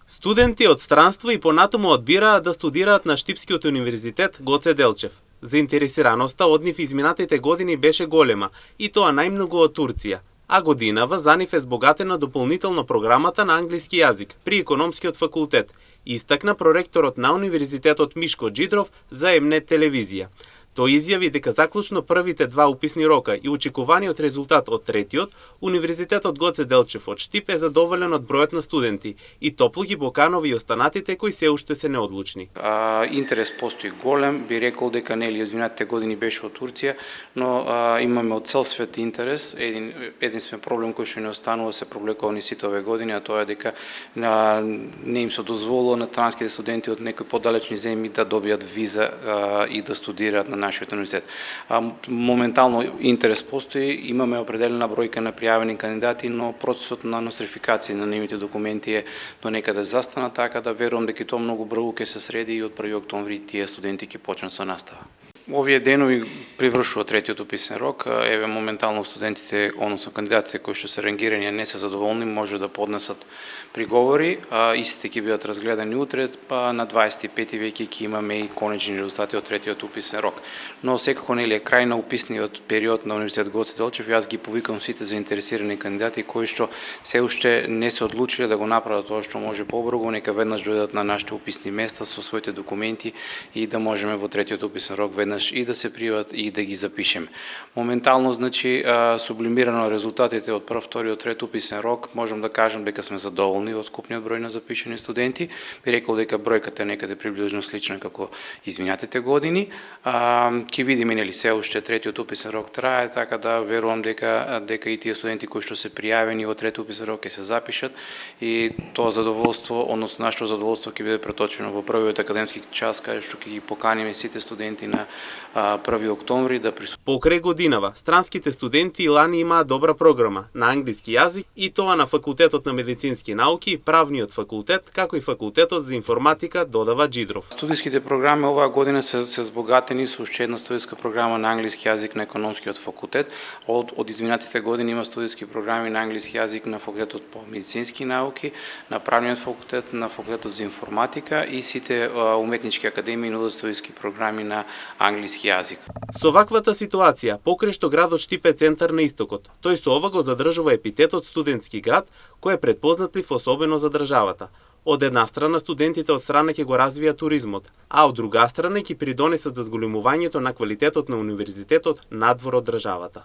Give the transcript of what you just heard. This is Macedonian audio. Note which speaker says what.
Speaker 1: Студенти од странство и понатаму одбираат да студираат на Штипскиот универзитет Гоце Делчев. Заинтересираноста од нив изминатите години беше голема, и тоа најмногу од Турција. А годинава за нив е збогатена дополнително програмата на англиски јазик при економскиот факултет, истакна проректорот на Универзитетот Мишко Џидров за Емнет телевизија. Тој изјави дека заклучно првите два уписни рока и очекуваниот резултат од третиот, Универзитетот Гоце Делчев од Штип е задоволен од бројот на студенти и топло ги поканови и останатите кои се уште се неодлучни.
Speaker 2: Интерес постои голем, би рекол дека нели изминатите години беше од Турција, но имаме од цел свет интерес. Единствен проблем кој што не останува се провлекува ни сите ове години, а тоа е дека не им се дозволува на странските студенти од некои подалечни земји да добијат виза и да студираат на нашиот универзитет. Моментално интерес постои, имаме определена бројка на пријавени кандидати, но процесот на нострификација на нивните документи е до некаде застана, така да верувам дека тоа многу брзо ќе се среди и од 1 октомври тие студенти ќе почнат со настава. Овие денови привршува третиот уписен рок. Еве моментално студентите, односно кандидатите кои што се рангирани не се задоволни, може да поднесат приговори, истите ќе бидат разгледани утре, па на 25 веќе ќе имаме и конечни резултати од третиот уписен рок. Но секако нели е крај на уписниот период на Универзитет Гоце Делчев. Јас ги повикам сите заинтересирани кандидати кои што се уште не се одлучиле да го направат тоа што може побрзо, нека веднаш дојдат на нашите уписни места со своите документи и да можеме во третиот уписен рок веднаш и да се пријават и да ги запишеме. Моментално, значи, сублимирано резултатите од прв, вториот, трети уписен рок, можам да кажам дека сме задоволни од скупниот број на запишани студенти. Би рекол дека бројката е некаде приближно слична како изминатите години. Ќе видиме нели се уште третиот уписен рок трае, така да верувам дека и тие студенти кои што се пријавени во трети уписен рок ќе се запишат и тоа задоволство, односно нашето задоволство ќе биде преточено во првиот академски час каде што ќе ги поканиме сите студенти на 1 октомври да присуствуваат.
Speaker 1: Покрај годинава, странските студенти и лани имаат добра програма на англиски јазик и тоа на Факултетот на медицински науки, Правниот факултет, како и Факултетот за информатика, додава Џидров.
Speaker 2: Студиските програми оваа година се збогатени со уште една студиска програма на англиски јазик на економскиот факултет. Од изминатите години има студиски програми на англиски јазик на Факултетот по медицински науки, на Правниот факултет, на Факултетот за информатика и сите уметнички академии нудат студиски програми на англиски јазик.
Speaker 1: Со ваквата ситуација, покрај што градот Штип е центар на истокот, тој со ова го задржува епитетот студентски град, кој е претпознатлив особено за државата. Од една страна студентите од страна ќе го развијат туризмот, а од друга страна ќе придонесат за зголемувањето на квалитетот на универзитетот надвор од државата.